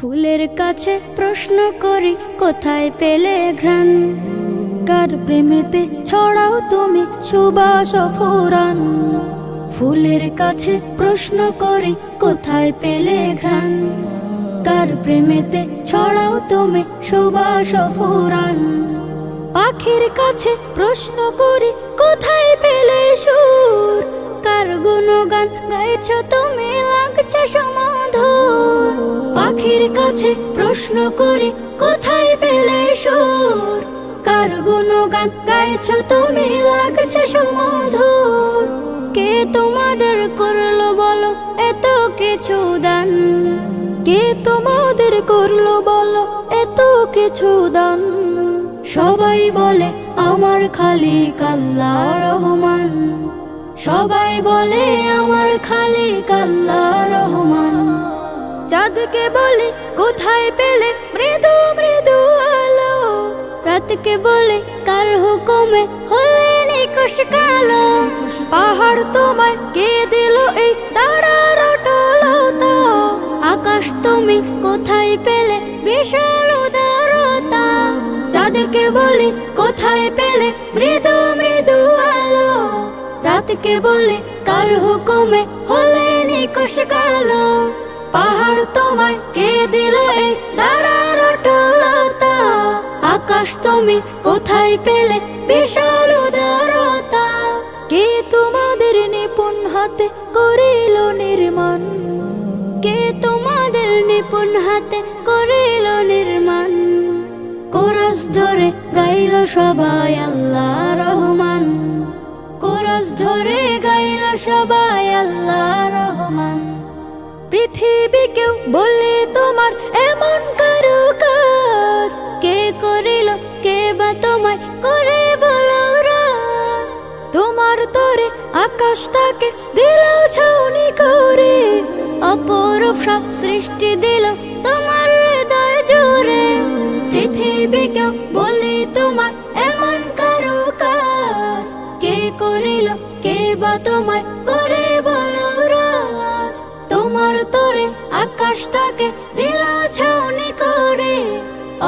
ফুলের কাছে প্রশ্ন করি কোথায় পেলে ঘ্রাণ, কার প্রেমেতে ছড়াও তুমি সুবাস ফুরান। ফুলের কাছে প্রশ্ন করি কোথায় পেলে ঘ্রাণ, কার প্রেমেতে ছড়াও তুমি সুবাস ফুরান। পাখির কাছে প্রশ্ন করি কোথায় পেলে সুর, কার গুণগান গাইছ তুমি লাগছে সমাধুর। পাখির কাছে প্রশ্ন করি কোথায় পেলে সুর, কার গুণগান গাইছ তুমি লাগছে সমাধুর। কে তোমাদের করলো বলো এত কিছু দান, কে তোমাদের করলো বলো এত কিছু দান। সবাই বলে আমার খালিক আল্লাহ রহমান, সবাই বলে আমার খালিক আল্লাহ রহমান। চাঁদকে বলে কোথায় পেলে মৃদু মৃদু আলো, রাতকে বলে কার হুকুমে হলে নিকশ কালো। পাহাড় তোমায় কে দিল এই দাঁড়ার অটলতা, আকাশ তুমি কোথায় পেলে বিশাল উদারতা। চাঁদকে বলে কোথায় পেলে মৃদু মৃদু আলো, রাতকে বলে কার হুকুমে হলে নিকশ কালো। পাহাড় তোমায় কে দিল এই দাঁড়ার অটলতা, আকাশ তুমি কোথায় পেলে বিশাল উদারতা। কে তোমাদের নিপুণ হাতে করিল নির্মাণ, কে তোমাদের নিপুণ হাতে করিল নির্মাণ। কোরাস ধরে গাইল সবাই আল্লাহ রহমান, কোরাস ধরে গাইল সবাই আল্লাহ রহমান। পৃথিবীকেও বলে তোমার এমন কারো কাজ, কে করিল কে বা তোমায় করে বলো রাজ। তোমার তরে আকাশটাকে দিল ছাউনি করে, অপরূপ সব সৃষ্টি দিল তোমার হৃদয় জুড়ে। পৃথিবীকেও বলে তোমার এমন কারো কাজ, কে করিল কে বা তোমায় করে বলো রাজ। তোমার তরে আকাশটাকে দিল ছাউনি করে,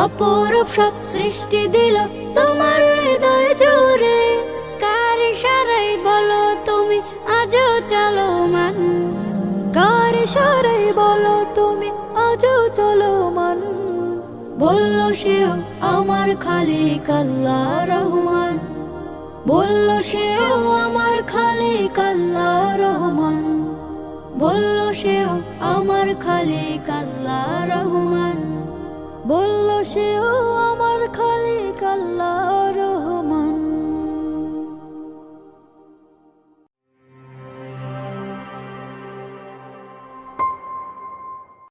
অপরূপ সব সৃষ্টি দিল তোমার হৃদয় জুড়ে। কার ইশারায় বলো তুমি আজও চলমান, কার ইশারায় বলো তুমি আজও চলমান। বলল সেও আমার খালিক আল্লাহ রহমান, বলল সেও আমার খালিক আল্লাহ রহমান। বলল সেও আমার খালিক আল্লাহ রহমান, বলল সেও আমার খালিক আল্লাহ